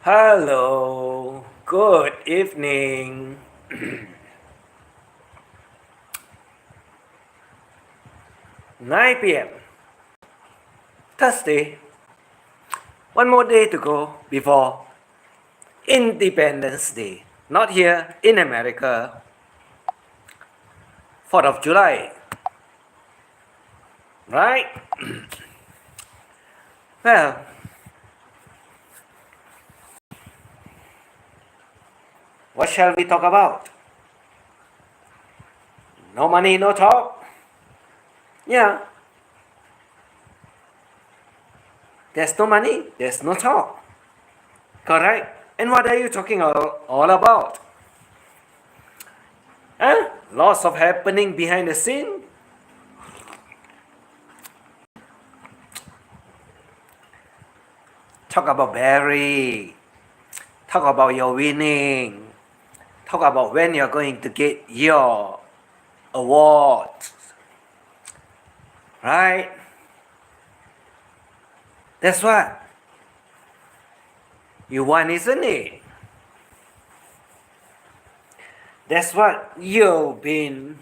Hello, good evening. 9 p.m. Thursday. One more day to go before Independence Day. Not here in America. 4th of July. Right? Well, what shall we talk about? No money, no talk? Yeah. There's no money, there's no talk. Correct? And what are you talking all about? Huh? Lots of happening behind the scene? Talk about Barry. Talk about your winning. Talk about when you're going to get your award. Right? That's what you want, isn't it? That's what you've been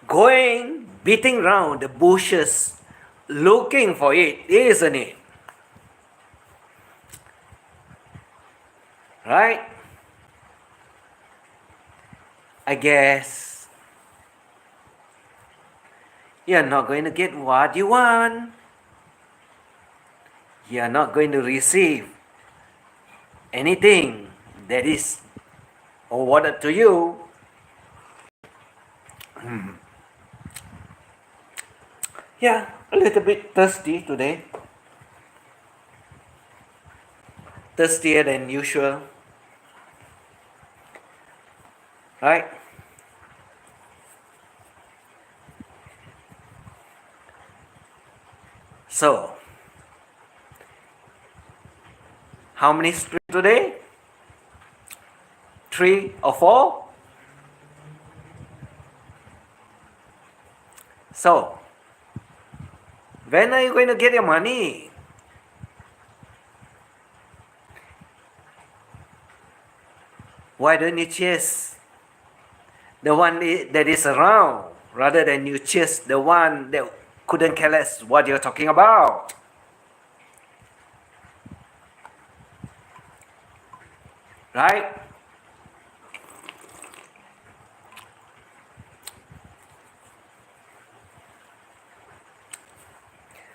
going, beating around the bushes, looking for it, isn't it? Right? I guess you're not going to get what you want. You're not going to receive anything that is awarded to you. Yeah, a little bit thirsty today. Thirstier than usual. Right? So, how many streams today? 3 or 4? So, when are you going to get your money? Why don't you chase the one that is around rather than you chase the one that couldn't care less what you're talking about? Right?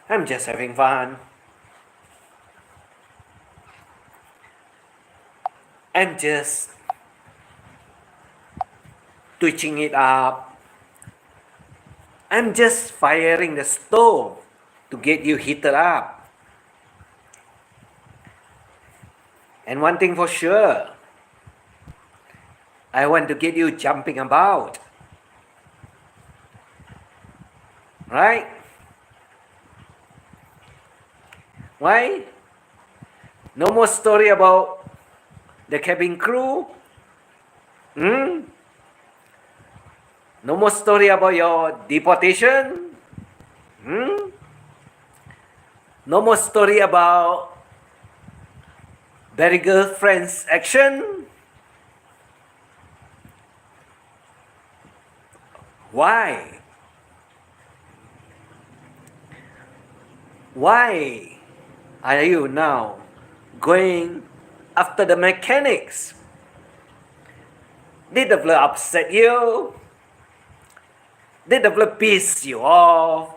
I'm just having fun. I'm just twitching it up. I'm just firing the stove to get you heated up. And one thing for sure, I want to get you jumping about. Right? Why? No more story about the cabin crew? No more story about your deportation? No more story about Barry girlfriend's action? Why? Why are you now going after the mechanics? Did the blood upset you? Did the blood piss you off?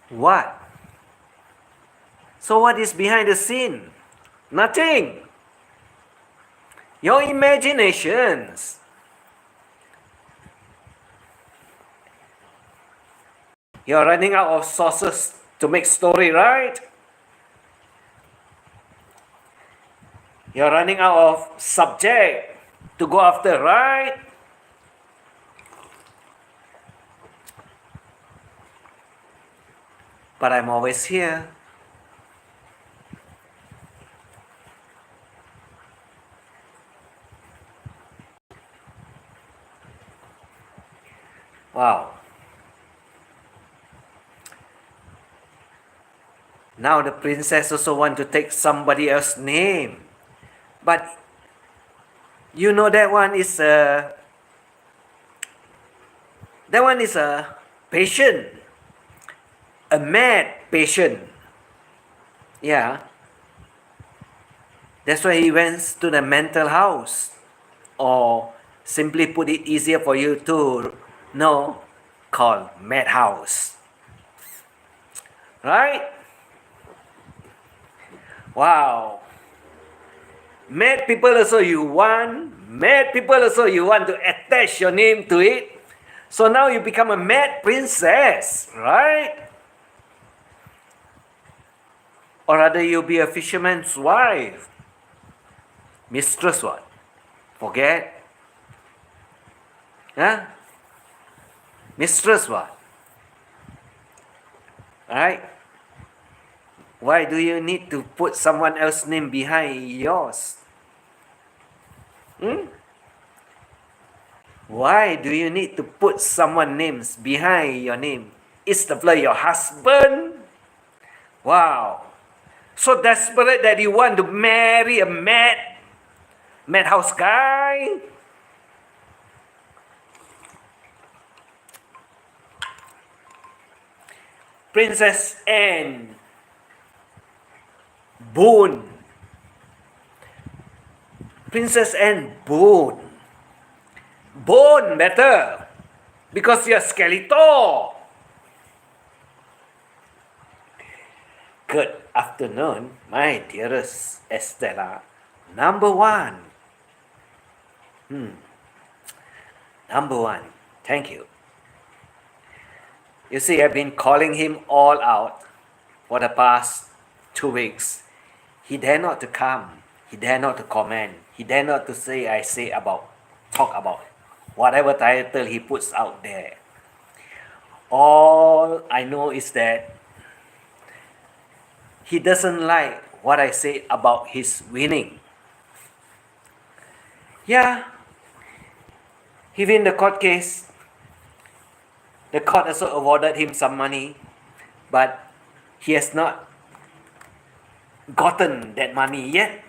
What? So what is behind the scene? Nothing. Your imaginations. You're running out of sources to make story, right? You're running out of subject to go after, right? But I'm always here. Wow. Now the princess also want to take somebody else's name. But you know that one is a patient, a mad patient. Yeah. That's why he went to the mental house. Or simply put it easier for you to know, called madhouse. Right? Wow. Mad people also you want to attach your name to it. So now you become a mad princess, right? Or rather you be a fisherman's wife. Mistress what? Forget? Huh? Mistress what? Right? Why do you need to put someone else's name behind yours? Why do you need to put someone's names behind your name? Is the fella your husband? Wow. So desperate that you want to marry a madhouse guy? Princess Anne Boone. Princess Anne Boone. Bone better. Because you're Skeletor. Good afternoon, my dearest Estella. Number one. Number one. Thank you. You see, I've been calling him all out for the past 2 weeks. He dare not to come. He dare not to comment. He dare not to talk about whatever title he puts out there. All I know is that he doesn't like what I say about his winning. Yeah, he win the court case. The court also awarded him some money, but he has not gotten that money yet.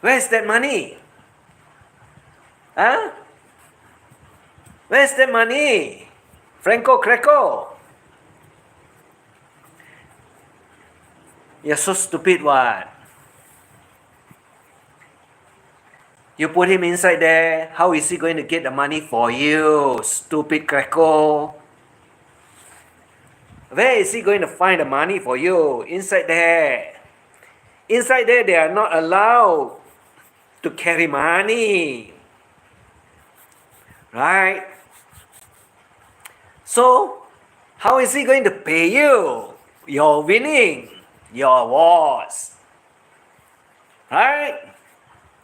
Where's that money? Huh? Where's that money? Kracko. You're so stupid, what? You put him inside there, how is he going to get the money for you, stupid Kracko? Where is he going to find the money for you? Inside there. Inside there, they are not allowed to carry money. Right? So, how is he going to pay you? Your winning, your awards. Right?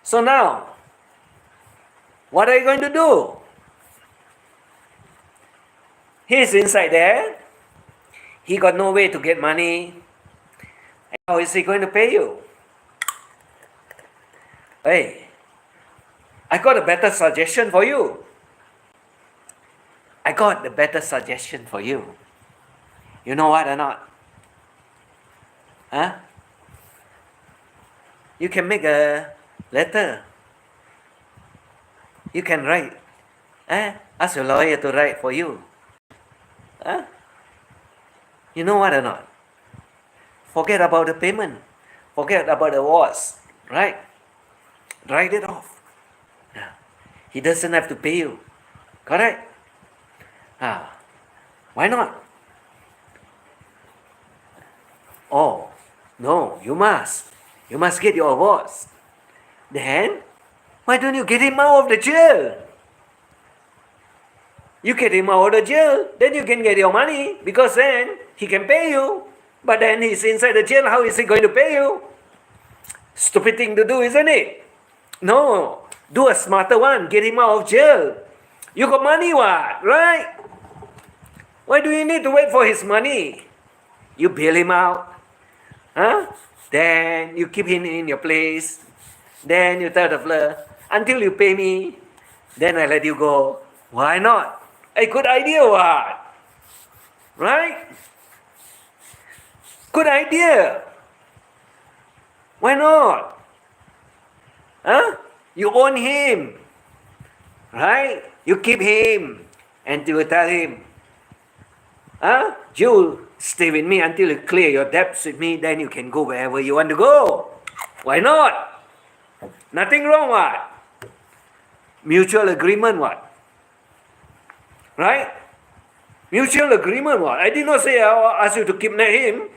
So now, what are you going to do? He's inside there. He got no way to get money. How is he going to pay you? Hey, I got a better suggestion for you. You know what or not? Huh? You can make a letter. You can write. Ask your lawyer to write for you. Huh? You know what or not? Forget about the payment. Forget about the awards. Right? Write it off. He doesn't have to pay you. Correct? Why not? Oh, no, you must. You must get your awards. Then, why don't you get him out of the jail? You get him out of the jail, then you can get your money, because then he can pay you. But then he's inside the jail, how is he going to pay you? Stupid thing to do, isn't it? No, do a smarter one, get him out of jail. You got money, what? Right? Why do you need to wait for his money? You bail him out. Then you keep him in your place. Then you tell the fella, until you pay me, then I let you go. Why not? A good idea, what? Right? Good idea. Why not? Huh? You own him. Right? You keep him. And you tell him, you stay with me until you clear your debts with me, then you can go wherever you want to go. Why not? Nothing wrong, what? Mutual agreement, what? Right? Mutual agreement, what? I did not say I'll ask you to kidnap him.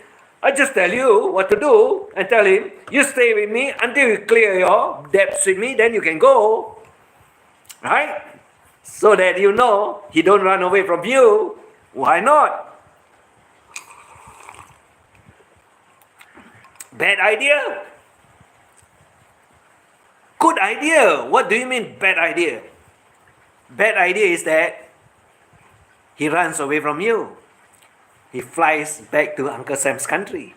I just tell you what to do and tell him, you stay with me until you clear your debts with me, then you can go. Right? So that you know he don't run away from you. Why not? Bad idea? Good idea. What do you mean bad idea? Bad idea is that he runs away from you. He flies back to Uncle Sam's country.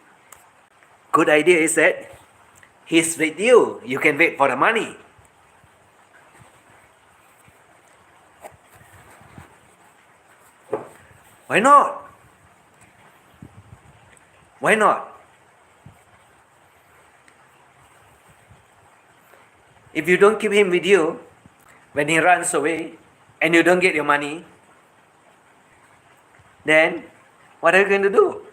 Good idea is that he's with you. You can wait for the money. Why not? Why not? If you don't keep him with you, when he runs away and you don't get your money, then what are you going to do?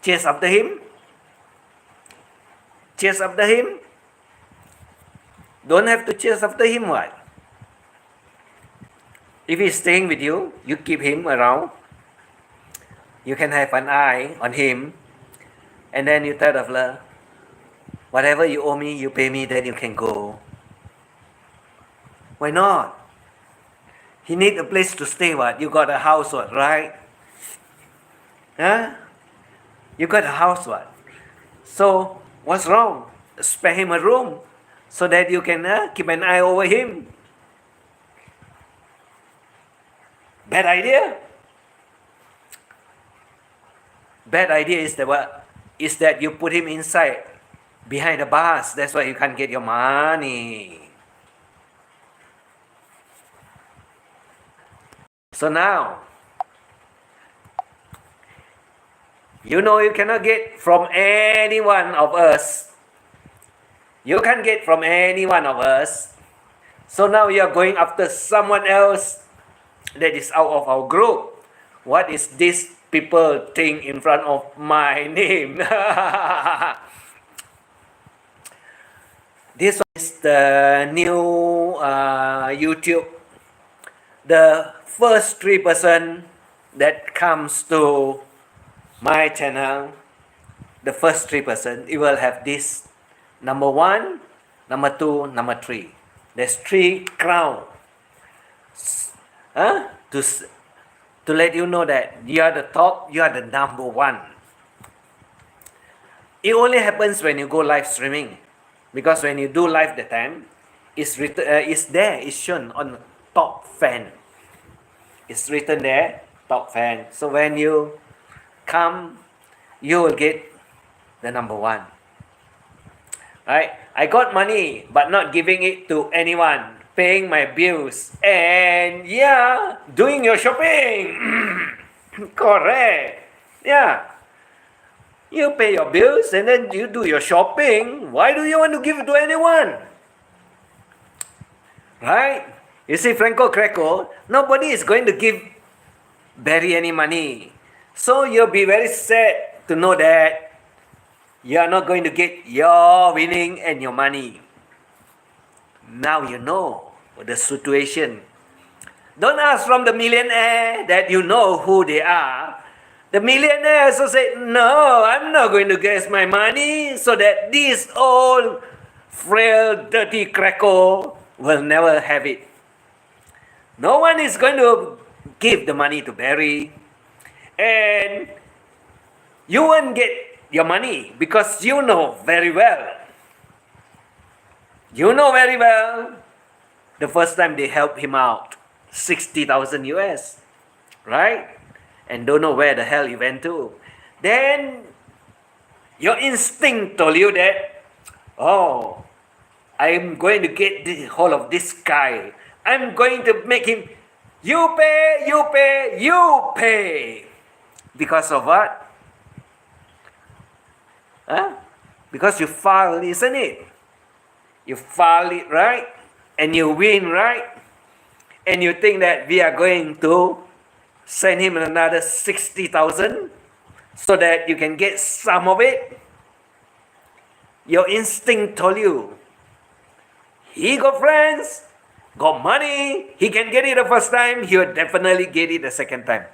Chase after him? Chase after him? Don't have to chase after him, what? If he's staying with you, you keep him around. You can have an eye on him. And then you tell the fella, whatever you owe me, you pay me, then you can go. Why not? He need a place to stay, what? You got a house, what, right? Huh? You got a house, what? So, what's wrong? Spare him a room so that you can keep an eye over him. Bad idea? Bad idea is that what? Is that you put him inside, behind the bars. That's why you can't get your money. So now, you know you cannot get from any one of us. You can't get from any one of us. So now you are going after someone else that is out of our group. What is this people think in front of my name? This is the new YouTube. The first 3% that comes to my channel, the first 3%, it will have this number 1, number 2, number 3. There's 3 crowns. To let you know that you are the top, you are the number 1. It only happens when you go live streaming, because when you do live the time, it's there, it's shown on top fan. It's written there, top fan. So when you come, you will get the number 1. Right? I got money, but not giving it to anyone. Paying my bills and doing your shopping. Correct. Yeah. You pay your bills and then you do your shopping. Why do you want to give it to anyone? Right? You see, Kracko, nobody is going to give Barry any money. So you'll be very sad to know that you are not going to get your winning and your money. Now you know the situation. Don't ask from the millionaire that you know who they are. The millionaire also say, no, I'm not going to get my money so that this old, frail, dirty Kracko will never have it. No one is going to give the money to Barry. And you won't get your money because you know very well. You know very well the first time they helped him out, 60,000 US, right? And don't know where the hell he went to. Then your instinct told you that, I'm going to get the whole of this guy. I'm going to make him You pay, you pay, you pay. Because of what? Huh? Because you file, isn't it? You file it, right? And you win, right? And you think that we are going to send him another 60,000 so that you can get some of it. Your instinct told you, he got friends, got money, he can get it the first time, he will definitely get it the second time.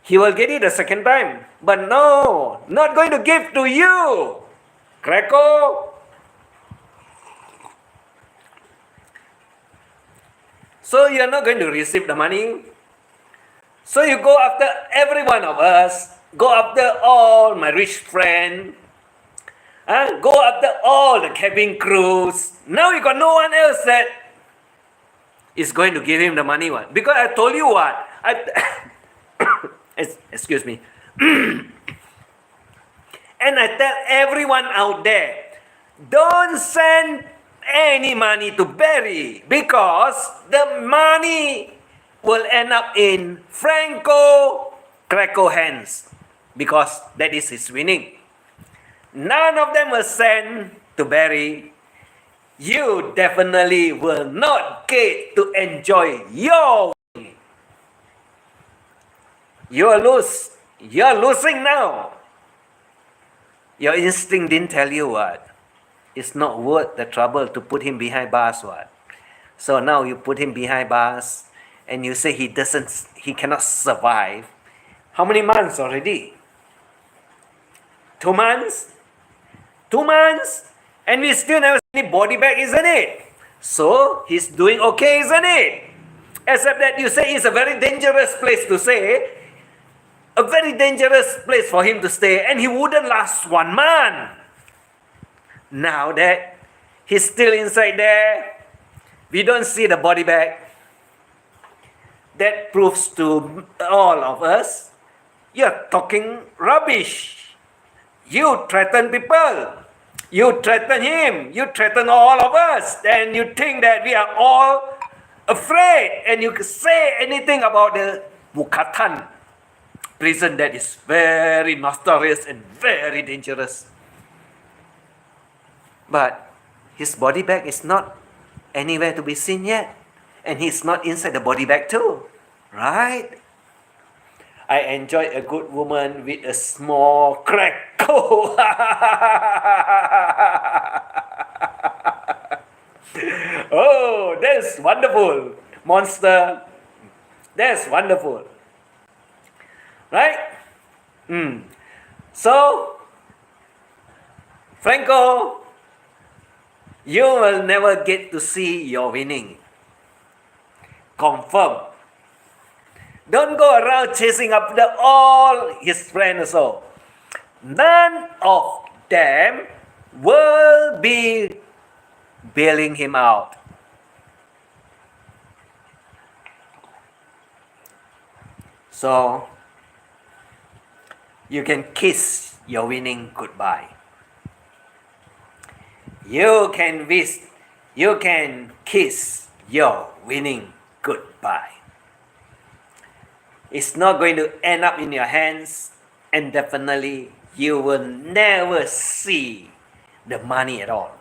He will get it the second time. But no, not going to give to you. Kracko. So you're not going to receive the money. So you go after every one of us. Go after all my rich friends. Go after all the cabin crews. Now you got no one else that is going to give him the money. What? Because I told you what? Excuse me. And I tell everyone out there, don't send any money to Barry because the money will end up in Kracko hands because that is his winning. None of them will send to Barry. You definitely will not get to enjoy your winning. You're losing now. Your instinct didn't tell you what. It's not worth the trouble to put him behind bars, what? So now you put him behind bars and you say he cannot survive. How many months already? 2 months? 2 months? And we still never see any body bag, isn't it? So he's doing okay, isn't it? Except that you say it's a very dangerous place to stay. A very dangerous place for him to stay, and he wouldn't last 1 month. Now that he's still inside there, we don't see the body bag. That proves to all of us, you're talking rubbish. You threaten people. You threaten him. You threaten all of us. And you think that we are all afraid. And you can say anything about the Bukatan prison that is very notorious and very dangerous. But his body bag is not anywhere to be seen yet. And he's not inside the body bag too. Right? I enjoy a good woman with a small Kracko. Oh, that's wonderful. Monster. That's wonderful. Right? So, Franco, you will never get to see your winning. Confirm. Don't go around chasing after all his friends also. None of them will be bailing him out. So, you can kiss your winning goodbye. You can kiss your winning goodbye. It's not going to end up in your hands, and definitely you will never see the money at all.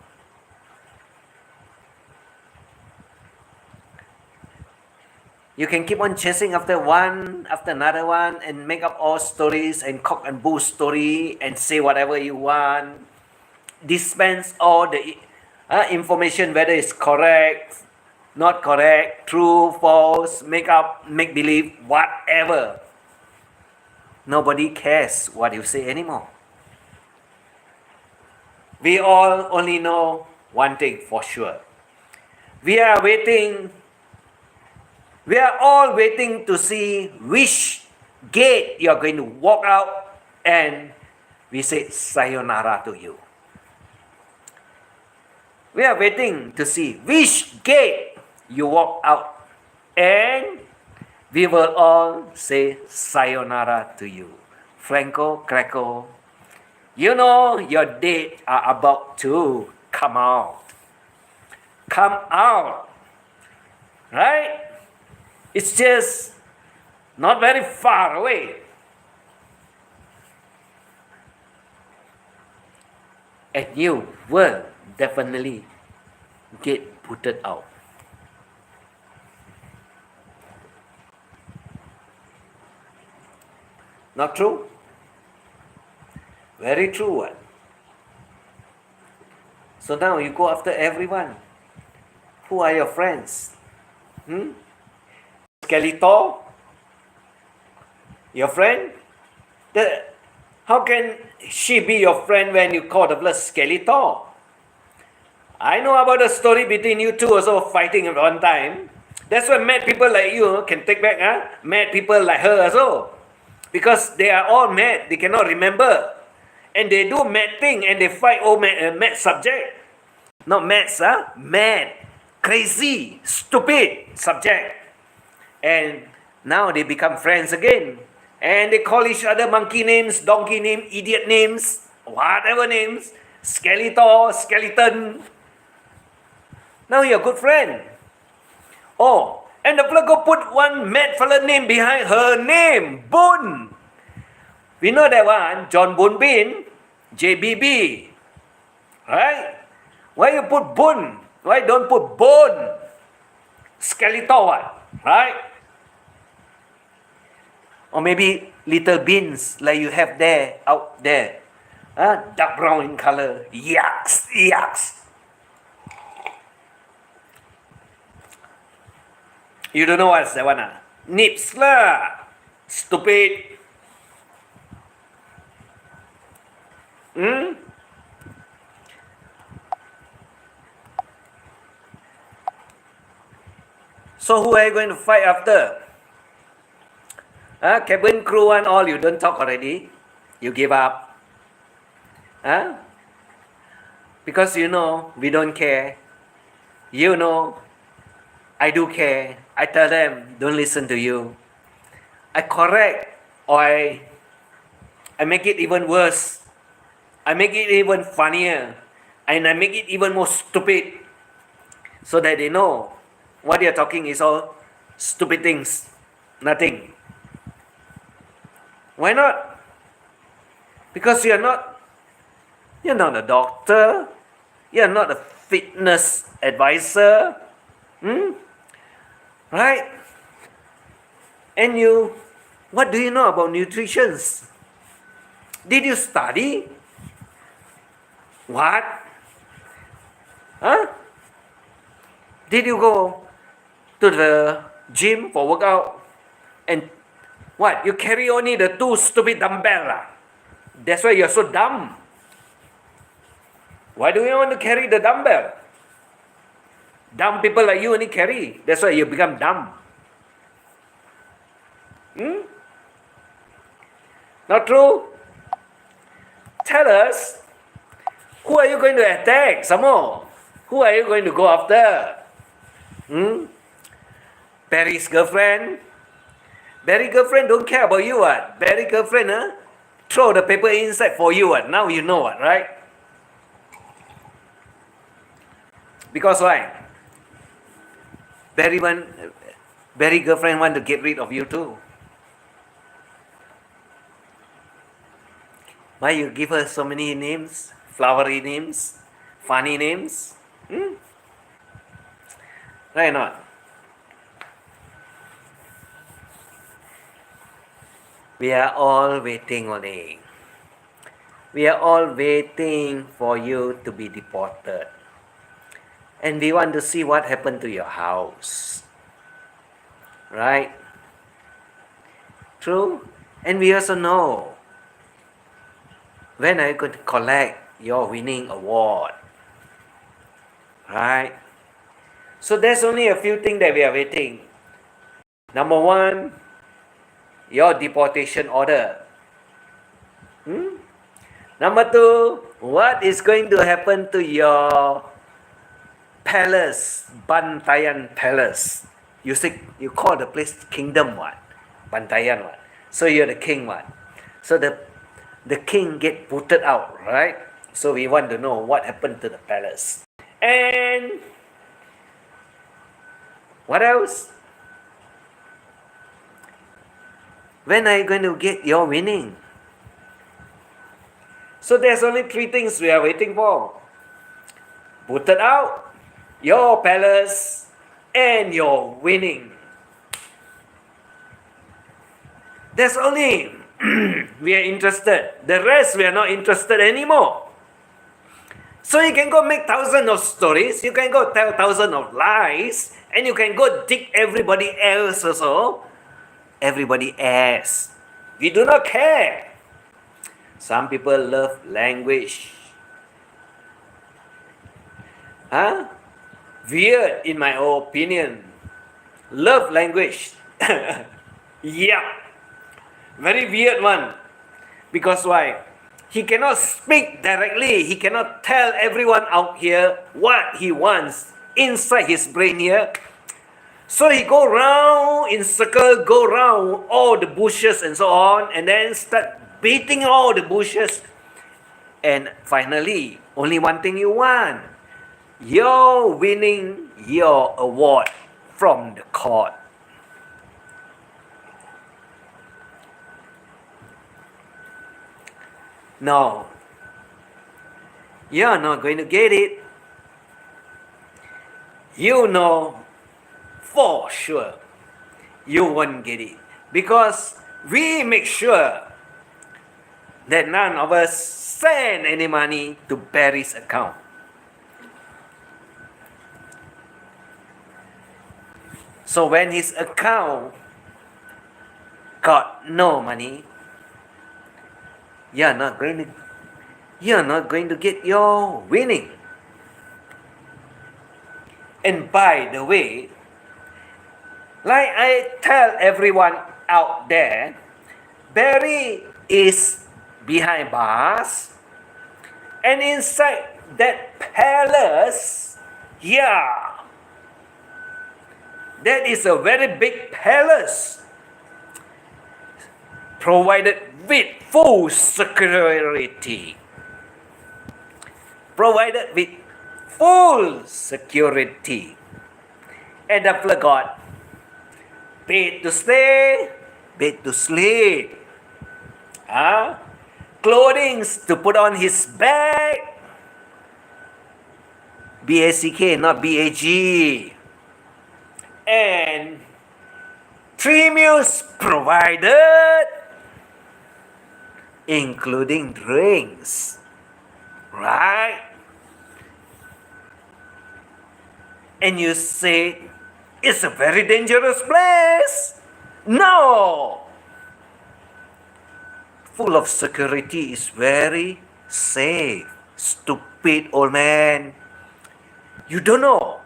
You can keep on chasing after one, after another one, and make up all stories and cock and bull story and say whatever you want. Dispense all the information, whether it's correct, not correct, true, false, make up, make believe, whatever. Nobody cares what you say anymore. We all only know one thing for sure. We are all waiting to see which gate you are going to walk out, and we say sayonara to you. We are waiting to see which gate you walk out, and we will all say sayonara to you. Franco, Kracko, you know your dates are about to come out. Come out. Right? It's just not very far away. And you will definitely get putted out. Not true? Very true one. So now you go after everyone. Who are your friends? Skeletor? Your friend? How can she be your friend when you call the blood Skeletor? I know about the story between you two also fighting at one time. That's why mad people like you can take back mad people like her also. Because they are all mad, they cannot remember. And they do mad thing and they fight all mad subject. Not mad, mad, crazy, stupid subject. And now they become friends again. And they call each other monkey names, donkey names, idiot names, whatever names, Skeletor, skeleton. Now you're a good friend. Oh, and the fella go put one mad fella name behind her name, Boon. We know that one, John Boon Bin, JBB. Right? Why you put Boon? Why don't put Bone? Skeletor one, right? Or maybe little beans like you have there, out there. Dark brown in color. Yucks, yucks. You don't know what's that one? Nips lah. Stupid. So who are you going to fight after? Cabin crew and all, you don't talk already. You give up. Because you know we don't care. You know I do care. I tell them don't listen to you. I correct or I make it even worse. I make it even funnier. And I make it even more stupid. So that they know what you're talking is all stupid things. Nothing. Why not? Because you're not a doctor. You're not a fitness advisor. Right? And what do you know about nutrition? Did you study? What? Did you go to the gym for workout? And what? You carry only the 2 stupid dumbbell. That's why you're so dumb. Why do you want to carry the dumbbell? Dumb people like you only carry. That's why you become dumb. Not true? Tell us, who are you going to attack some more? Who are you going to go after? Barry's girlfriend? Barry's girlfriend don't care about you what? Barry's girlfriend throw the paper inside for you what? Now you know what, right? Because why? Barry's girlfriend want to get rid of you too. Why you give her so many names? Flowery names? Funny names? Right or not? We are all waiting only. We are all waiting for you to be deported. And we want to see what happened to your house. Right? True? And we also know when are you going to collect your winning award. Right? So there's only a few things that we are waiting. Number 1, your deportation order. Number 2, what is going to happen to your palace, Bantayan Palace? You call the place kingdom what? Bantayan what? So you're the king what? So the king get putted out, right? So we want to know what happened to the palace. And what else? When are you going to get your winning? So there's only 3 things we are waiting for. Put it out, your palace, and your winning. That's only we are interested. The rest we are not interested anymore. So you can go make thousands of stories, you can go tell thousands of lies, and you can go dig everybody else also. Everybody else. We do not care. Some people love language. Weird in my opinion. Love language. Yeah. Very weird one. Because why? He cannot speak directly. He cannot tell everyone out here what he wants inside his brain here. So he go round in circle, go round all the bushes and so on, and then start beating all the bushes. And finally, only one thing you want. You're winning your award from the court. No, you're not going to get it. You know for sure you won't get it. Because we make sure that none of us send any money to Barry's account. So when his account got no money, you're not going to get your winning. And by the way, like I tell everyone out there, Barry is behind bars, and inside that palace, that is a very big palace, provided with full security. Provided with full security. And the forgot, bed to stay, bed to sleep. Clothing to put on his back. B-A-C-K, not B-A-G. And 3 meals provided, including drinks. Right? And you say, it's a very dangerous place. No! Full of security is very safe. Stupid old man. You don't know.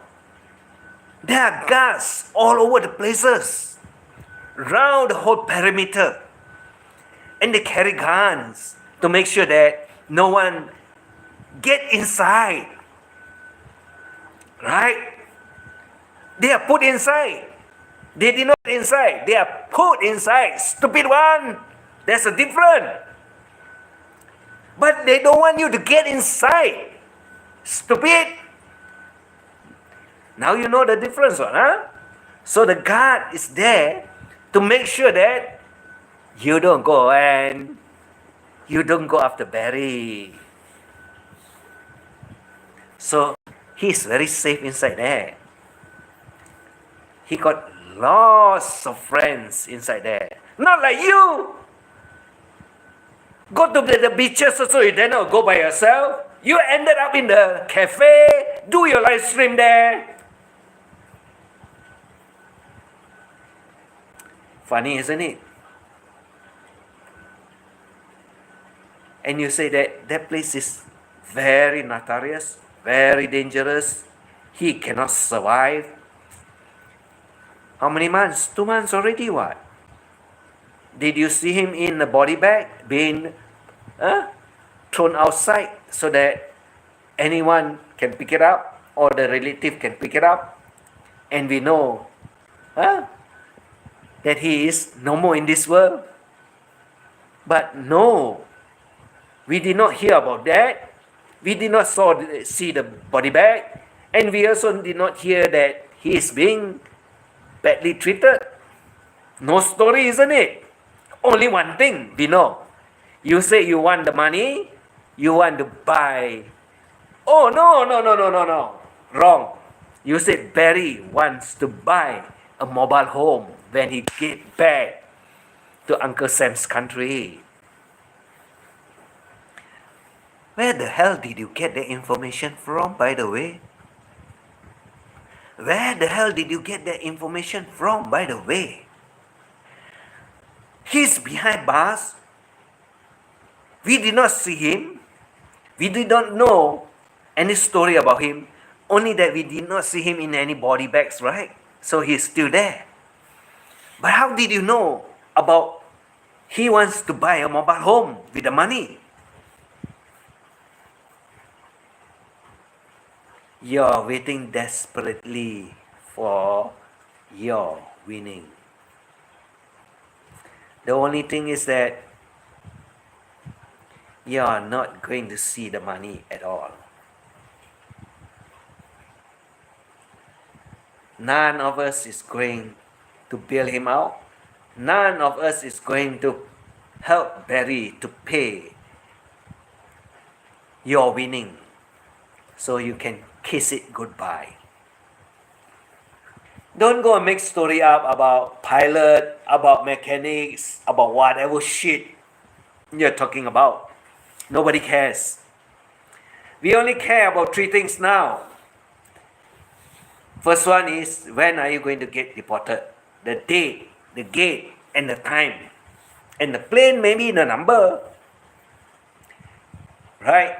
There are guards all over the places. Round the whole perimeter. And they carry guns to make sure that no one get inside. Right? They are put inside. They did not inside. They are put inside. Stupid one. There's a difference. But they don't want you to get inside. Stupid. Now you know the difference, huh? So the guard is there to make sure that you don't go after Barry. So he's very safe inside there. He got lots of friends inside there. Not like you. Go to the beaches also, you dare not go by yourself. You ended up in the cafe, do your live stream there. Funny, isn't it? And you say that that place is very notorious, very dangerous. He cannot survive. How many months? 2 months already, what? Did you see him in a body bag being thrown outside so that anyone can pick it up or the relative can pick it up? And we know that he is no more in this world. But no, we did not hear about that. We did not see the body bag. And we also did not hear that he is being badly treated. No story, isn't it? Only one thing we know. You say you want the money, you want to buy. Oh, no. Wrong. You said Barry wants to buy a mobile home when he get back to Uncle Sam's country. Where the hell did you get the information from, by the way? Where the hell did you get that information from, by the way? He's behind bars. We did not see him. We did not know any story about him. Only that we did not see him in any body bags, right? So he's still there. But how did you know about he wants to buy a mobile home with the money? You're waiting desperately for your winning. The only thing is that you're not going to see the money at all. None of us is going to bail him out. None of us is going to help Barry to pay your winning so you can kiss it goodbye. Don't go and make story up about pilot, about mechanics, about whatever shit you're talking about. Nobody cares. We only care about three things now. First one is, when are you going to get deported? The date, the gate, and the time. And the plane, maybe the number. Right?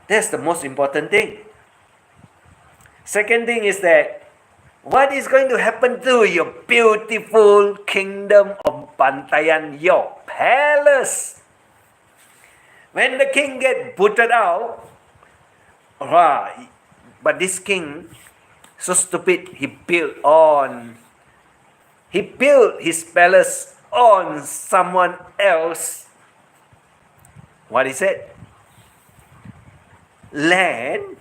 That's the most important thing. Second thing is that, what is going to happen to your beautiful kingdom of Bantayan, your palace? When the king get booted out, but this king, so stupid, he built his palace on someone else. What is it? Land.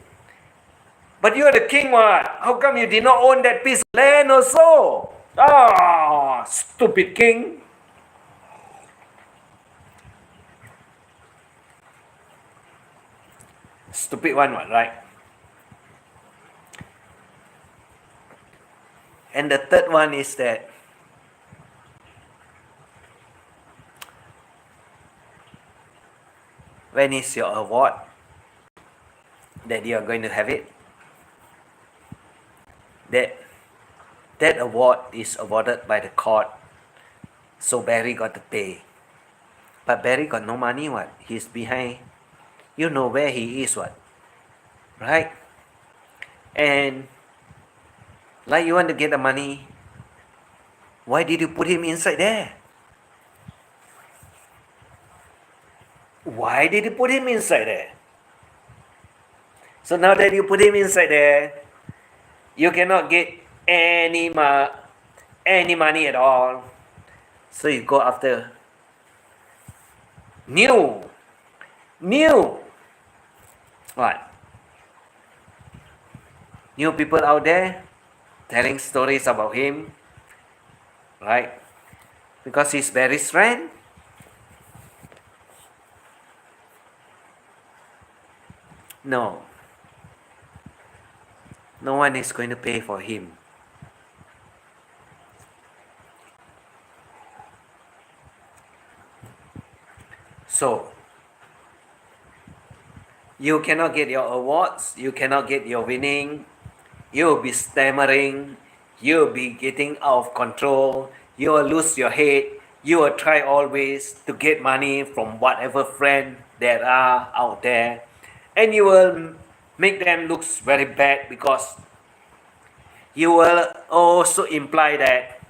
But you are the king, what? How come you did not own that piece of land also? Stupid king. Stupid one, what, right? And the third one is that when is your award that you are going to have it? That award is awarded by the court. So Barry got to pay. But Barry got no money, what? He's behind. You know where he is, what? Right? And like you want to get the money, why did you put him inside there? Why did you put him inside there? So now that you put him inside there, you cannot get any money at all. So you go after new. What? New people out there telling stories about him, right? Because he's Barry's friend. No one is going to pay for him. So you cannot get your awards, you cannot get your winning, you'll be stammering, you'll be getting out of control, you will lose your head, you will try always to get money from whatever friend there are out there, and you will make them look very bad, because you will also imply that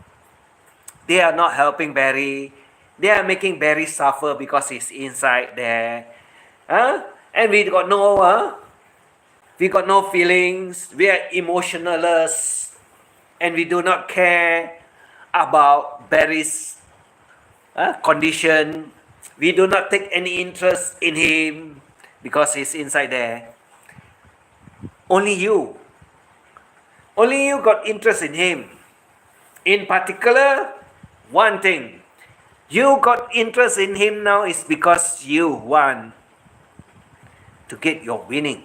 they are not helping Barry, they are making Barry suffer because he's inside there. And we got no feelings, we are emotionless, and we do not care about Barry's condition. We do not take any interest in him because he's inside there. Only you got interest in him. In particular, one thing. You got interest in him now is because you want to get your winning.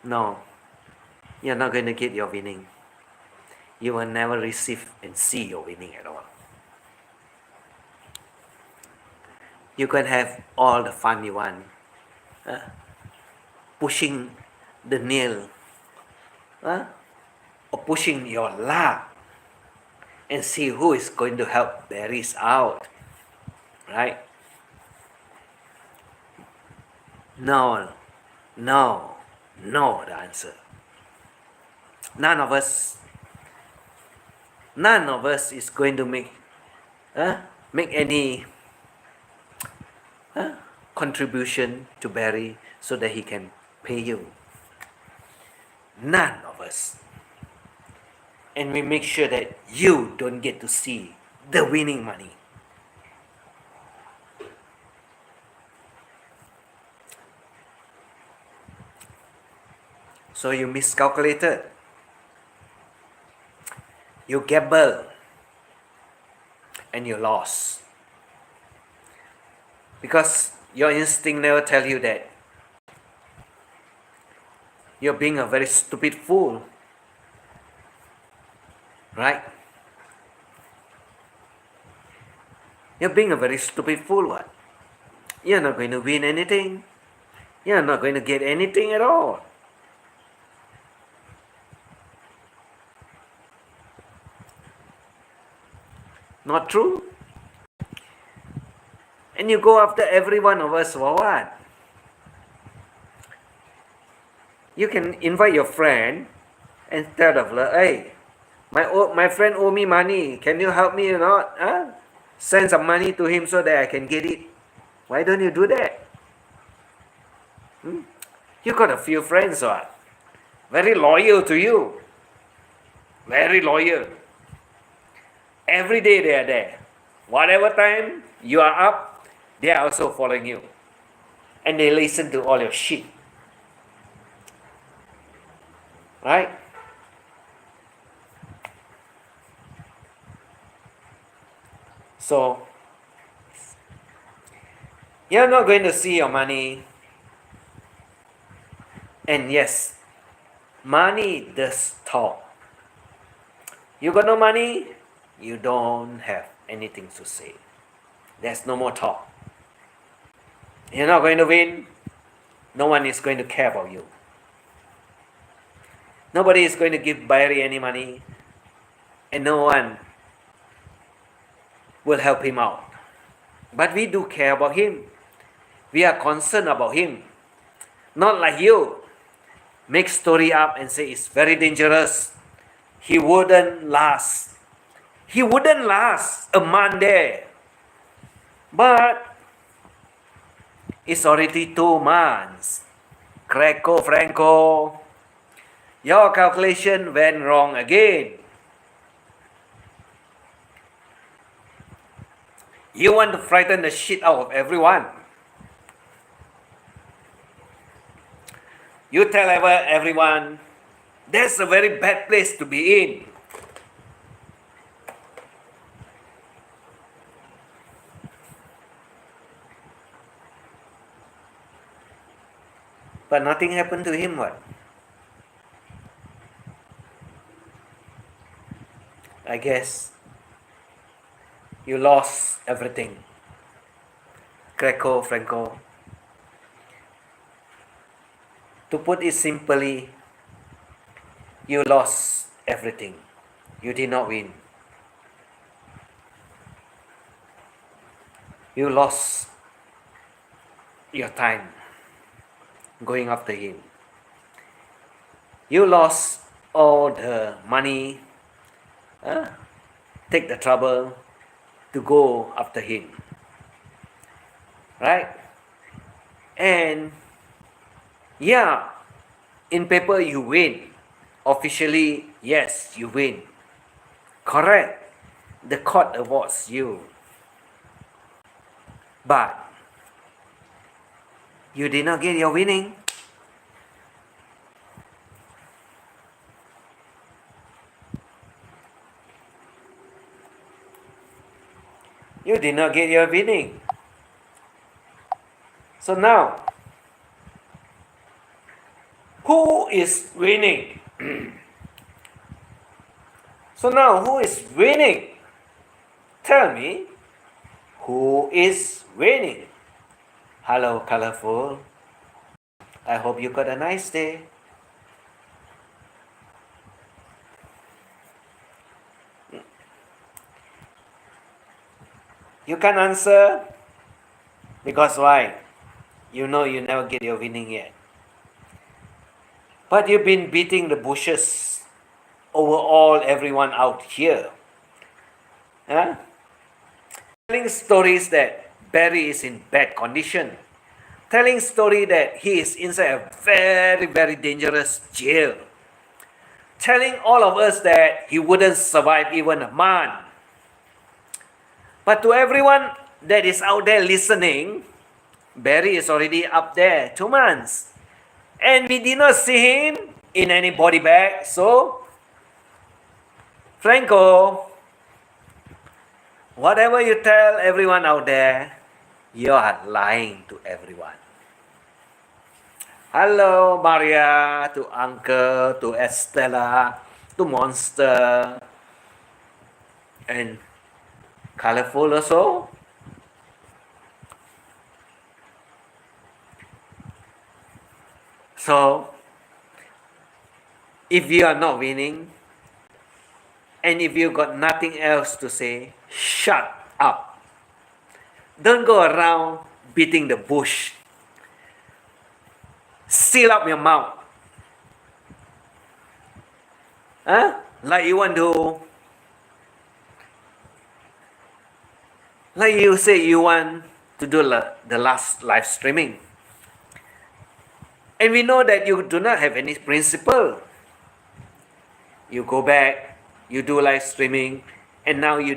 No, you're not going to get your winning. You will never receive and see your winning at all. You can have all the fun you want, pushing the nail, or pushing your luck, and see who is going to help berries out, right? No, the answer. None of us is going to make any contribution to Barry so that he can pay you. None of us. And we make sure that you don't get to see the winning money. So you miscalculated. You gamble. And you lost. Because your instinct never tell you that you're being a very stupid fool. Right? You're being a very stupid fool, what? You're not going to win anything. You're not going to get anything at all. Not true? And you go after every one of us for what? You can invite your friend and tell them, hey, my friend owe me money. Can you help me or not? Send some money to him so that I can get it. Why don't you do that? You got a few friends, what? Very loyal to you. Very loyal. Every day they are there. Whatever time you are up, they are also following you. And they listen to all your shit. Right? So, you're not going to see your money. And yes, money does talk. You got no money, you don't have anything to say. There's no more talk. You're not going to win. No one is going to care about you. Nobody is going to give Barry any money. And no one will help him out. But we do care about him. We are concerned about him. Not like you. Make story up and say it's very dangerous. He wouldn't last. He wouldn't last a month there. But it's already 2 months. Kracko, Franco, your calculation went wrong again. You want to frighten the shit out of everyone. You tell everyone, that's a very bad place to be in. But nothing happened to him, what? I guess you lost everything. Kracko, Franco. To put it simply, you lost everything. You did not win. You lost your time going after him. You lost all the money, take the trouble to go after him. Right? And yeah, in paper you win. Officially, yes, you win. Correct. The court awards you. But you did not get your winning. You did not get your winning. So now, who is winning? So now, who is winning? Tell me, who is winning? Hello, colorful. I hope you got a nice day. You can't answer because why? You know you never get your winning yet. But you've been beating the bushes over everyone out here. Huh? Telling stories that Barry is in bad condition. Telling story that he is inside a very, very dangerous jail. Telling all of us that he wouldn't survive even a month. But to everyone that is out there listening, Barry is already up there 2 months. And we did not see him in any body bag. So, Kracko, whatever you tell everyone out there, you are lying to everyone. Hello, Maria, to Uncle, to Estella, to Monster, and colorful also. So, if you are not winning, and if you got nothing else to say, shut up. Don't go around beating the bush. Seal up your mouth. Huh? Like you want to, like you say you want to do the last live streaming. And we know that you do not have any principle. You go back, you do live streaming, and now you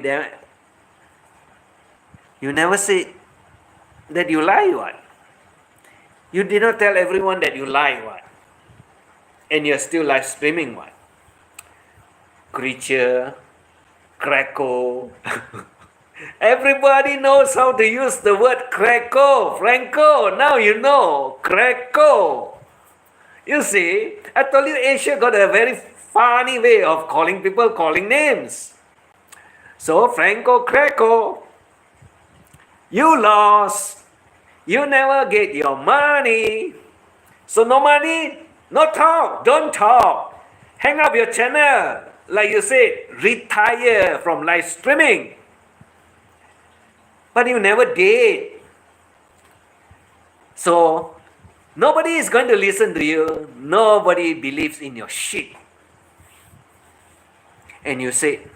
never say that you lie, what? You did not tell everyone that you lie, what? And you're still live streaming, what? Creature, Kracko. Everybody knows how to use the word Kracko. Franco, now you know. Kracko. You see, I told you Asia got a very funny way of calling people calling names. So, Franco, Kracko, you lost. You never get your money. So, no money, no talk. Don't talk. Hang up your channel. Like you said, retire from live streaming. But you never did. So, nobody is going to listen to you. Nobody believes in your shit. And you say,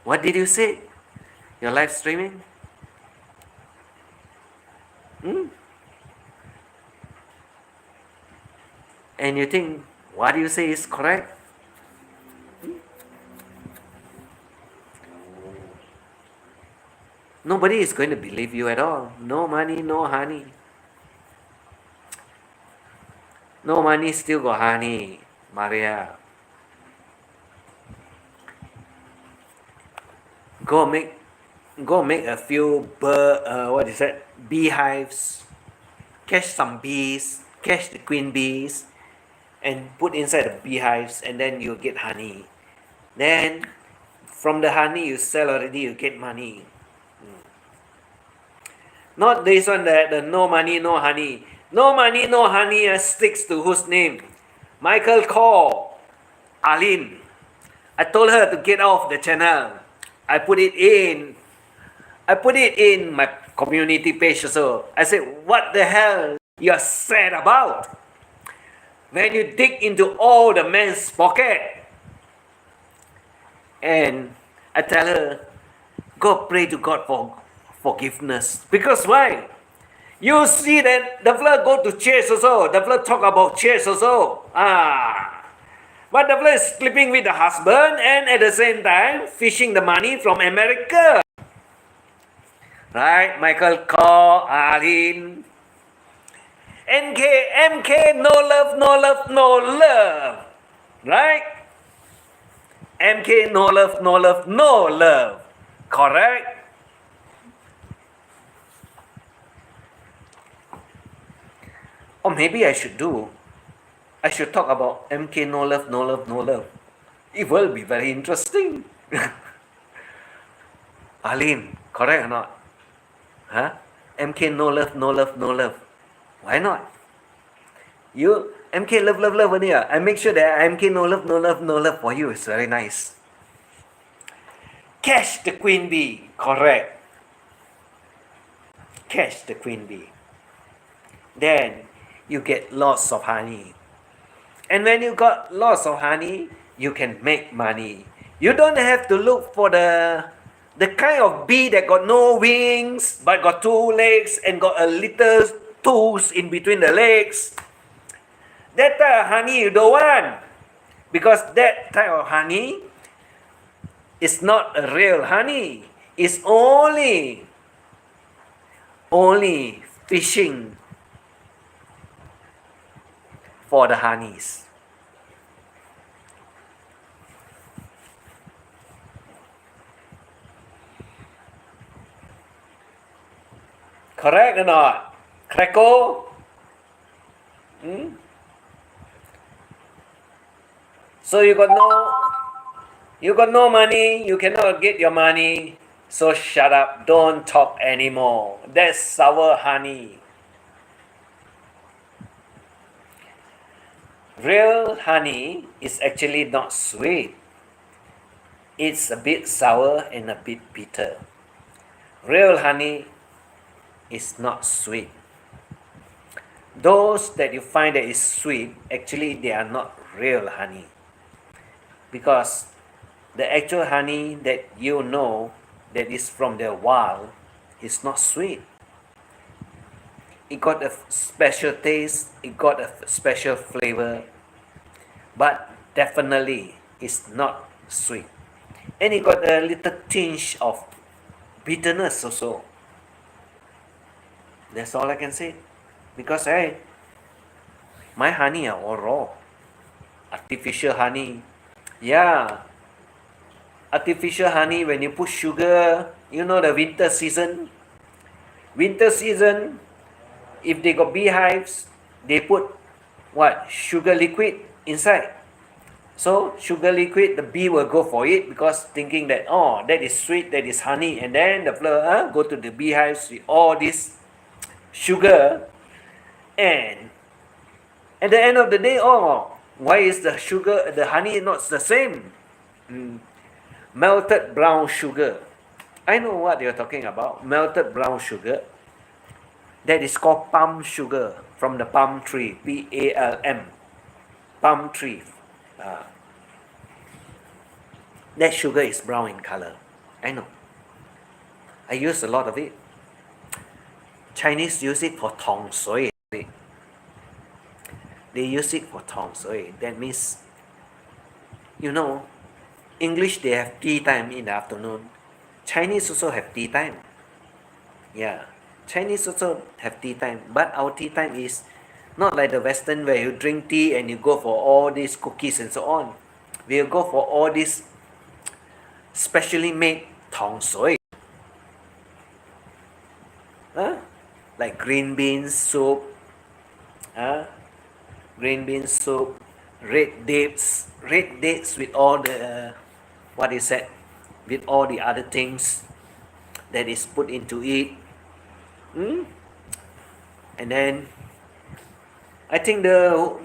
what did you say? Your live streaming? And you think what you say is correct? Nobody is going to believe you at all. No money, no honey. No money, still got honey, Maria. Go make a few beehives. Catch some bees. Catch the queen bees. And put inside the beehives, and then you get honey. Then, from the honey you sell already, you get money. Not this one, the no money, no honey. No money, no honey sticks to whose name? Michael called Aline. I told her to get off the channel. I put it in my community page also. I said, what the hell you're sad about? When you dig into all the men's pocket. And I tell her, go pray to God for forgiveness. Because why? You see that the fella go to church also. The fella talk about church also. But the fella is sleeping with the husband and at the same time fishing the money from America. Right? Michael call Aline. MK, no love, no love, no love. Right? MK, no love, no love, no love. Correct? Or maybe I should talk about MK no love, no love, no love. It will be very interesting. Arlene, correct or not? Huh? MK no love, no love, no love. Why not? You MK love, love, love only. I make sure that MK no love, no love, no love for you. It's very nice. Catch the queen bee. Correct. Catch the queen bee. Then you get lots of honey. And when you got lots of honey, you can make money. You don't have to look for the kind of bee that got no wings but got two legs and got a little tools in between the legs. That type of honey you don't want, because that type of honey is not a real honey. It's only fishing for the honeys. Correct or not? Kracko? So you got no money, you cannot get your money. So shut up, don't talk anymore. That's sour honey. Real honey is actually not sweet. It's a bit sour and a bit bitter. Real honey is not sweet. Those that you find that is sweet, actually they are not real honey. Because the actual honey that you know that is from the wild is not sweet. It got a special taste, it got a special flavor, but definitely it's not sweet. And it got a little tinge of bitterness also. That's all I can say. Because my honey are all raw. Artificial honey. Yeah. Artificial honey, when you put sugar, you know the winter season. Winter season, if they got beehives, they put what? Sugar liquid inside. So sugar liquid, the bee will go for it because thinking that, oh, that is sweet, that is honey. And then the flower go to the beehives with all this sugar. And at the end of the day, oh, why is the sugar, the honey not the same? Melted brown sugar. I know what you're talking about. Melted brown sugar. That is called palm sugar from the palm tree. Palm. Palm tree. That sugar is brown in color. I know. I use a lot of it. Chinese use it for tong sui. They use it for tong sui. That means, you know, English they have tea time in the afternoon. Chinese also have tea time. Yeah. Chinese also have tea time. But our tea time is not like the Western where you drink tea and you go for all these cookies and so on. We'll go for all these specially made tong sui. Like green bean soup. Green bean soup. Red dates with all the what is that? With all the other things that is put into it. And then I think the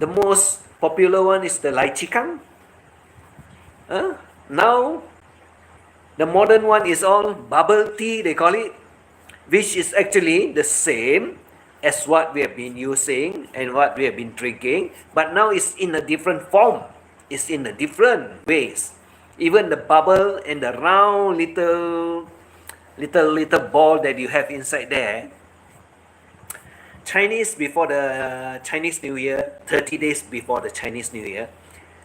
most popular one is the lychee kang. Now the modern one is all bubble tea, they call it, which is actually the same as what we have been using and what we have been drinking, but now it's in a different form. It's in a different ways. Even the bubble and the round little ball that you have inside there. Chinese, before the Chinese New Year, 30 days before the Chinese New Year,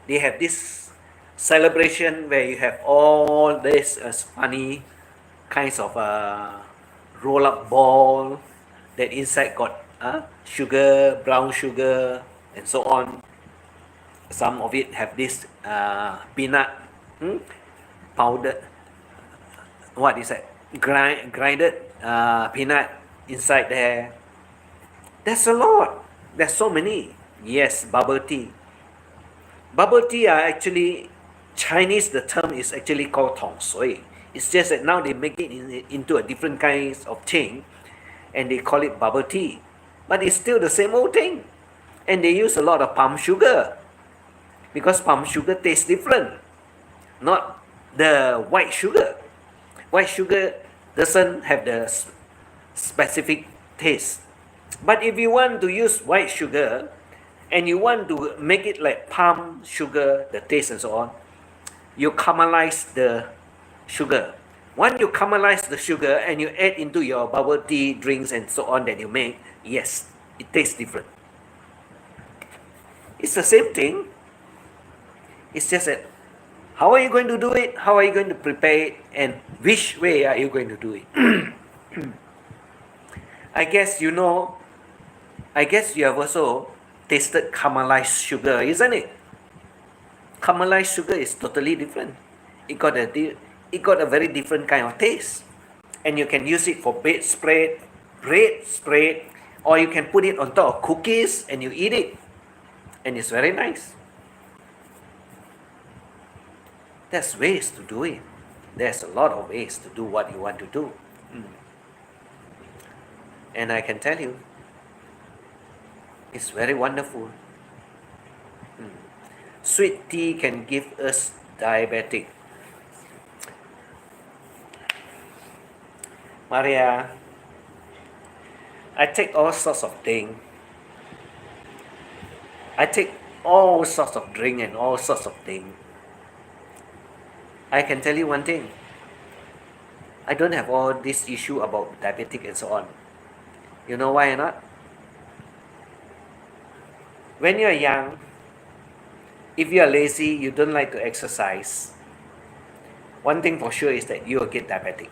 they have this celebration where you have all this funny kinds of roll up ball that inside got sugar, brown sugar, and so on. Some of it have this peanut powder. What is that? Grinded peanut inside there. There's a lot. There's so many. Yes, bubble tea. Bubble tea are actually Chinese. The term is actually called tong sui. It's just that now they make it into a different kinds of thing, and they call it bubble tea. But it's still the same old thing, and they use a lot of palm sugar because palm sugar tastes different, not the white sugar. White sugar doesn't have the specific taste. But if you want to use white sugar and you want to make it like palm sugar, the taste and so on, you caramelize the sugar. Once you caramelize the sugar and you add into your bubble tea drinks and so on that you make, yes, it tastes different. It's the same thing. It's just that how are you going to do it? How are you going to prepare it? And which way are you going to do it? I guess you know, I guess you have also tasted caramelized sugar, isn't it? Caramelized sugar is totally different. It got a very different kind of taste. And you can use it for bread spread, or you can put it on top of cookies and you eat it. And it's very nice. There's ways to do it. There's a lot of ways to do what you want to do. And I can tell you, it's very wonderful. Sweet tea can give us diabetic. Maria, I take all sorts of things. I take all sorts of drink and all sorts of things. I can tell you one thing. I don't have all this issue about diabetic and so on. You know why or not? When you're young, if you're lazy, you don't like to exercise, one thing for sure is that you will get diabetic.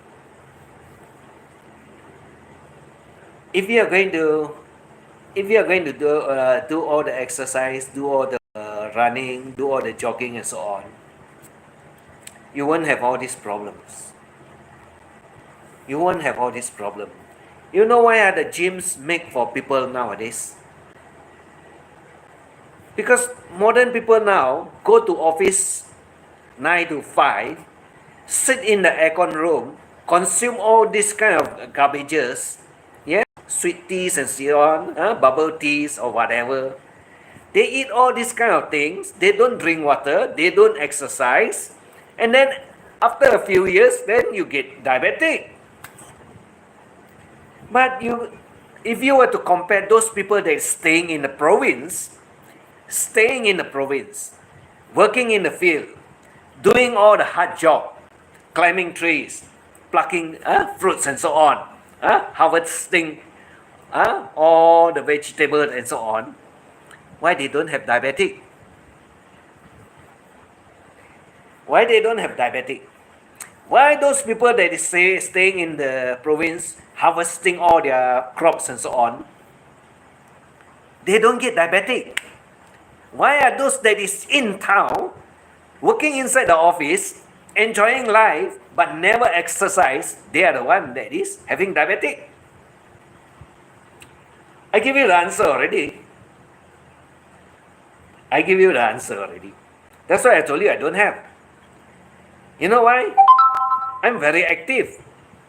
If you are going to do all the exercise, do all the running, do all the jogging and so on, you won't have all these problems. You won't have all these problems. You know why are the gyms made for people nowadays? Because modern people now go to office 9 to 5, sit in the aircon room, consume all these kind of garbages, yeah, sweet teas and so on, bubble teas or whatever. They eat all these kind of things. They don't drink water. They don't exercise. And then after a few years, then you get diabetic. But if you were to compare those people that are staying in the province, working in the field, doing all the hard job, climbing trees, plucking fruits and so on, harvesting all the vegetables and so on, why they don't have diabetic? Why they don't have diabetic? Why those people that is staying in the province, harvesting all their crops and so on, they don't get diabetic? Why are those that is in town, working inside the office, enjoying life, but never exercise, they are the one that is having diabetic? I give you the answer already. That's why I told you I don't have. You know why? I'm very active.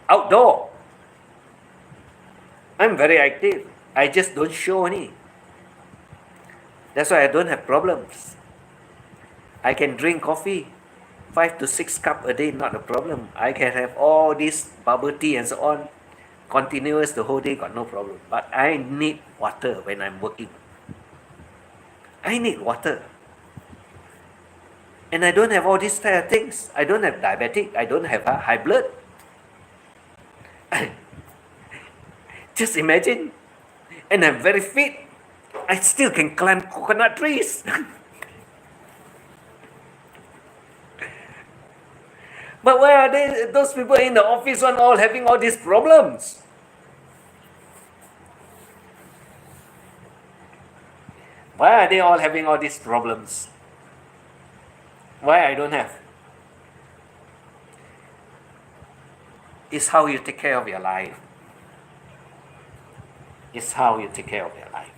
Outdoor. I'm very active. I just don't show any. That's why I don't have problems. I can drink coffee 5 to 6 cups a day, not a problem. I can have all this bubble tea and so on, continuous the whole day, got no problem. But I need water when I'm working. I need water. And I don't have all these type of things. I don't have diabetic. I don't have high blood. Just imagine. And I'm very fit. I still can climb coconut trees. But why are those people in the office one all having all these problems? Why are they all having all these problems? Why I don't have? It's how you take care of your life. It's how you take care of your life.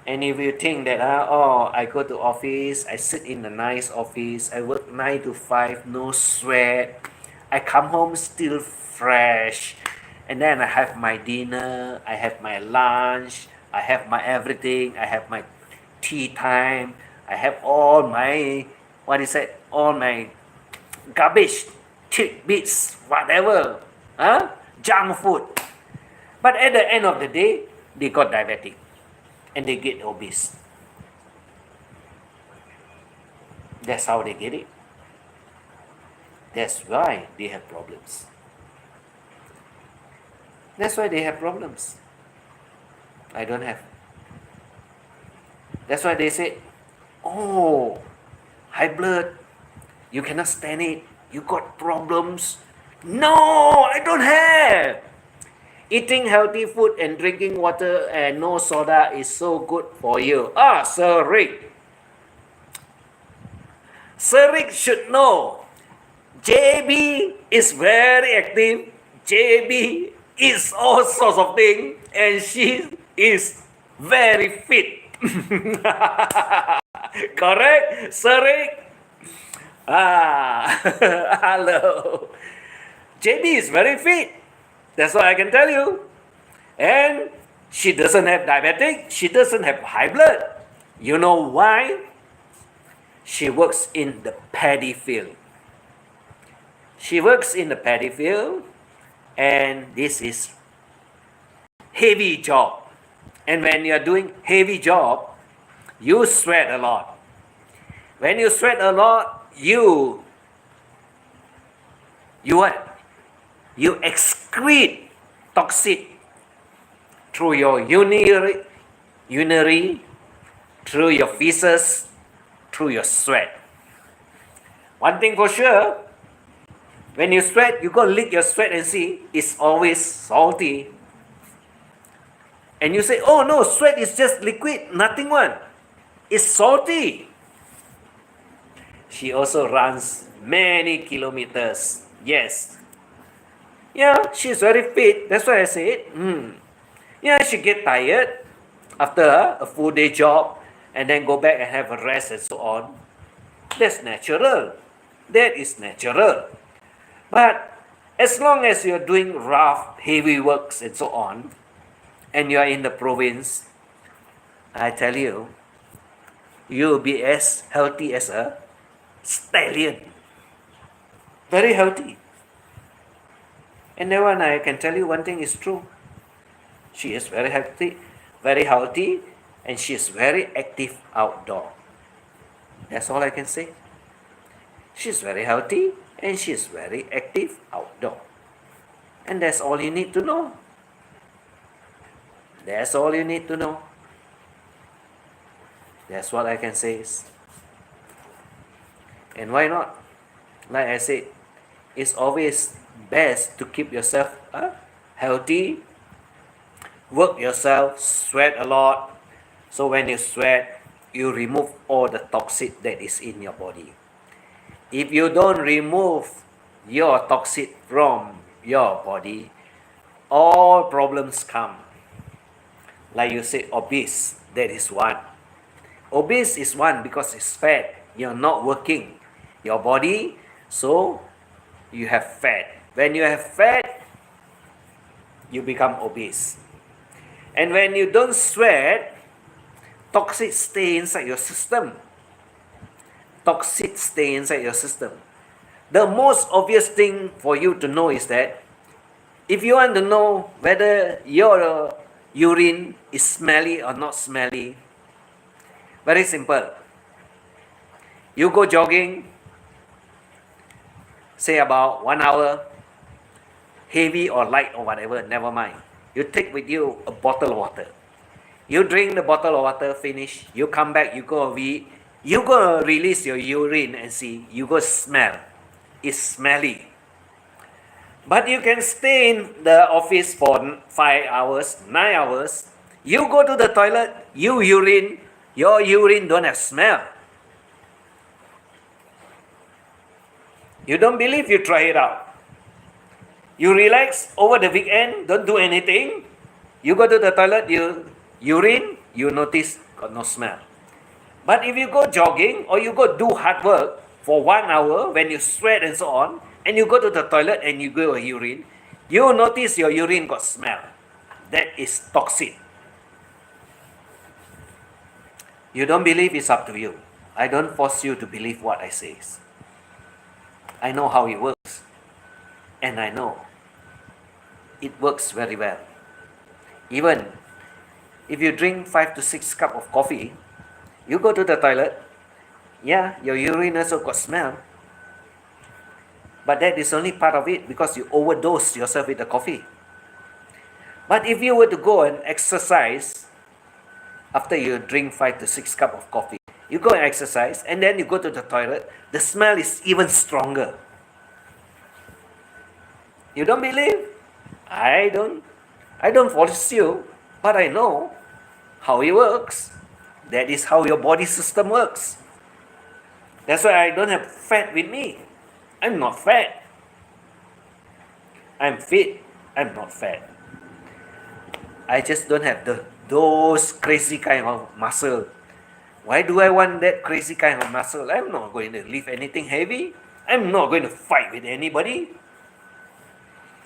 And if you think that, oh, I go to office, I sit in a nice office, I work 9 to 5, no sweat, I come home still fresh, and then I have my dinner, I have my lunch, I have my everything, I have my tea time, I have all my, all my garbage, tidbits, whatever, junk food. But at the end of the day, they got diabetic and they get obese. That's how they get it. That's why they have problems. That's why they have problems. I don't have. That's why they say, oh, high blood, you cannot stand it, you got problems. No, I don't have. Eating healthy food and drinking water and no soda is so good for you. Sir Rick. Sir Rick should know. JB is very active. JB is all sorts of things. And she is very fit. Correct, Sir Rick? Hello. JB is very fit. That's what I can tell you. And she doesn't have diabetic. She doesn't have high blood. You know why? She works in the paddy field. She works in the paddy field, and this is heavy job. And when you're doing heavy job, you sweat a lot. When you sweat a lot, you what? You excrete toxic through your urinary, through your feces, through your sweat. One thing for sure, when you sweat, you go lick your sweat and see, it's always salty. And you say, oh no, sweat is just liquid, nothing one. It's salty. She also runs many kilometers. Yes. Yeah, she's very fit. That's why I said, yeah, she get tired after a full day job and then go back and have a rest and so on. That's natural. That is natural. But as long as you're doing rough, heavy works and so on, and you are in the province, I tell you, you'll be as healthy as a stallion. Very healthy. And then one, I can tell you one thing is true. She is very healthy, and she is very active outdoor. That's all I can say. She's very healthy, and she is very active outdoor. And that's all you need to know. That's all you need to know. That's what I can say. And why not? Like I said, it's always best to keep yourself healthy, work yourself, sweat a lot. So when you sweat, you remove all the toxic that is in your body. If you don't remove your toxic from your body, all problems come. Like you say, obese, that is one. Obese is one because it's fat. You're not working your body, so you have fat. When you have fat, you become obese. And when you don't sweat, toxic stay inside your system. Toxic stay inside your system. The most obvious thing for you to know is that if you want to know whether your urine is smelly or not smelly, very simple. You go jogging, say about 1 hour, heavy or light or whatever, never mind. You take with you a bottle of water. You drink the bottle of water, finish. You come back, you go release your urine and see, you go smell. It's smelly. But you can stay in the office for 5 hours, 9 hours. You go to the toilet, your urine don't have smell. You don't believe, you try it out. You relax over the weekend, don't do anything. You go to the toilet, you urine, you notice got no smell. But if you go jogging or you go do hard work for 1 hour when you sweat and so on, and you go to the toilet and you go urine, you notice your urine got smell. That is toxic. You don't believe, it's up to you. I don't force you to believe what I say. I know how it works. And I know it works very well. Even if you drink 5 to 6 cups of coffee, you go to the toilet, yeah, your urine also got smell. But that is only part of it because you overdose yourself with the coffee. But if you were to go and exercise after you drink 5 to 6 cups of coffee, you go and exercise and then you go to the toilet, the smell is even stronger. You don't believe? I don't force you, but I know how it works. That is how your body system works. That's why I don't have fat with me. I'm not fat. I'm fit. I'm not fat. I just don't have those crazy kind of muscle. Why do I want that crazy kind of muscle? I'm not going to lift anything heavy. I'm not going to fight with anybody.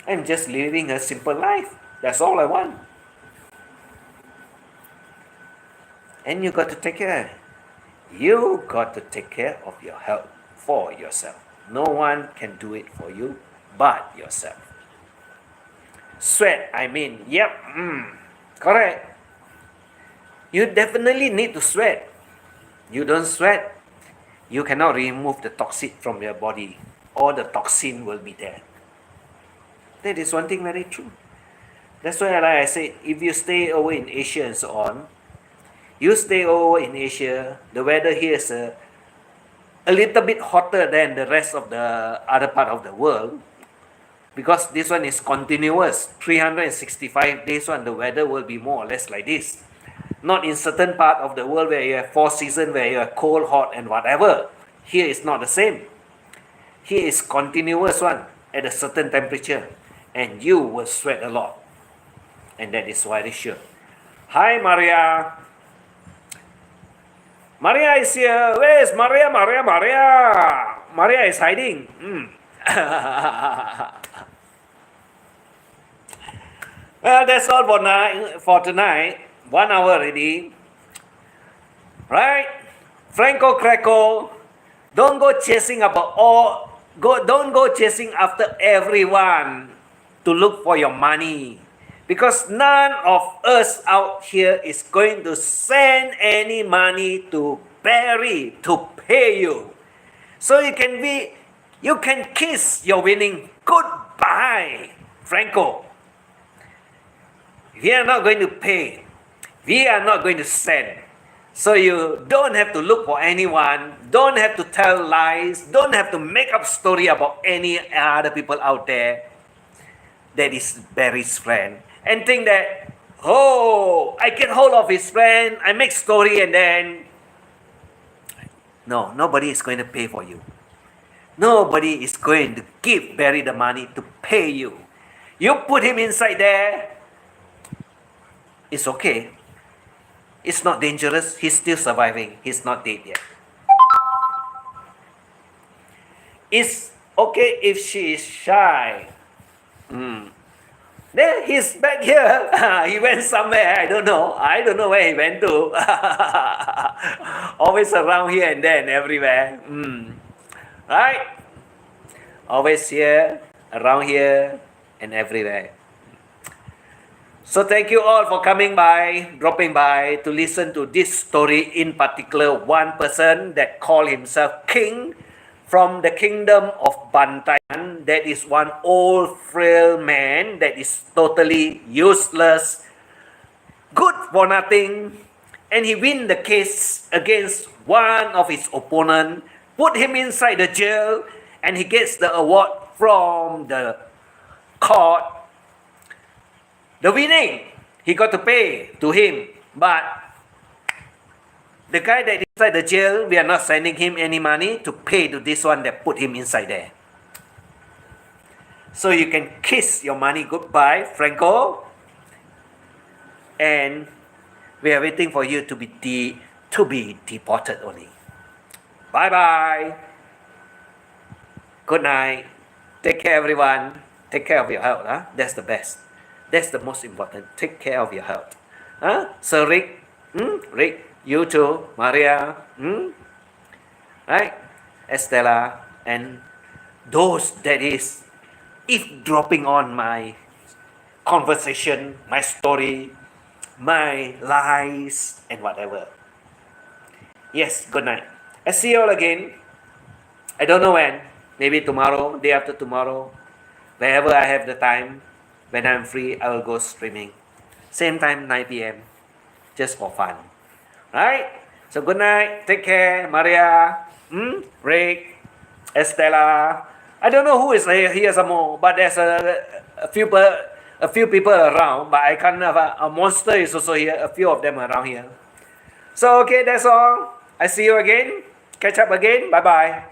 I'm just living a simple life. That's all I want. And you got to take care. You got to take care of your health for yourself. No one can do it for you but yourself. Sweat, yep, correct. You definitely need to sweat. You don't sweat, you cannot remove the toxin from your body. All the toxin will be there. That is one thing very true. That's why, like I said, if you stay over in Asia and so on, you stay over in Asia, the weather here is a little bit hotter than the rest of the other part of the world. Because this one is continuous, 365 days one, the weather will be more or less like this. Not in certain part of the world where you have 4 seasons, where you have cold, hot and whatever. Here is not the same. Here is continuous one at a certain temperature. And you will sweat a lot. And that is why they sure. Hi Maria. Maria is here. Where is Maria? Maria is hiding. Well, that's all for tonight. 1 hour already. Right? Franco Kracko, don't go chasing don't go chasing after everyone to look for your money. Because none of us out here is going to send any money to Barry to pay you. So you can kiss your winning goodbye, Franco. We are not going to pay. We are not going to send. So you don't have to look for anyone, don't have to tell lies, don't have to make up story about any other people out there that is Barry's friend. And think that, I get hold of his friend, I make story and then... No, nobody is going to pay for you. Nobody is going to give Barry the money to pay you. You put him inside there, it's okay. It's not dangerous, he's still surviving, he's not dead yet. It's okay if she is shy. Then he's back here. He went somewhere. I don't know where he went to. Always around here and then, everywhere. Right? Always here, around here, and everywhere. So thank you all for coming by, dropping by to listen to this story. In particular, one person that called himself king from the kingdom of Bantayan. That is one old frail man that is totally useless, good for nothing, and he win the case against one of his opponent, put him inside the jail, and he gets the award from the court. The winning, he got to pay to him, but the guy that is inside the jail, we are not sending him any money to pay to this one that put him inside there. So you can kiss your money goodbye, Franco. and we are waiting for you to be deported only. Bye bye. Good night. Take care, everyone. Take care of your health. Huh? That's the best. That's the most important. Take care of your health. Huh? Sir Rick, Rick, you too, Maria, right? Estella, and those that is eavesdropping on my conversation, my story, my lies, and whatever. Yes, good night. I see you all again. I don't know when. Maybe tomorrow, day after tomorrow. Whenever I have the time, when I'm free, I will go streaming. Same time, 9 p.m. Just for fun. Right? So good night. Take care, Maria, Rick, Estella. I don't know who is here some more, but there's a few people around. But I can't have a monster is also here. A few of them around here. So okay, that's all. I see you again. Catch up again. Bye bye.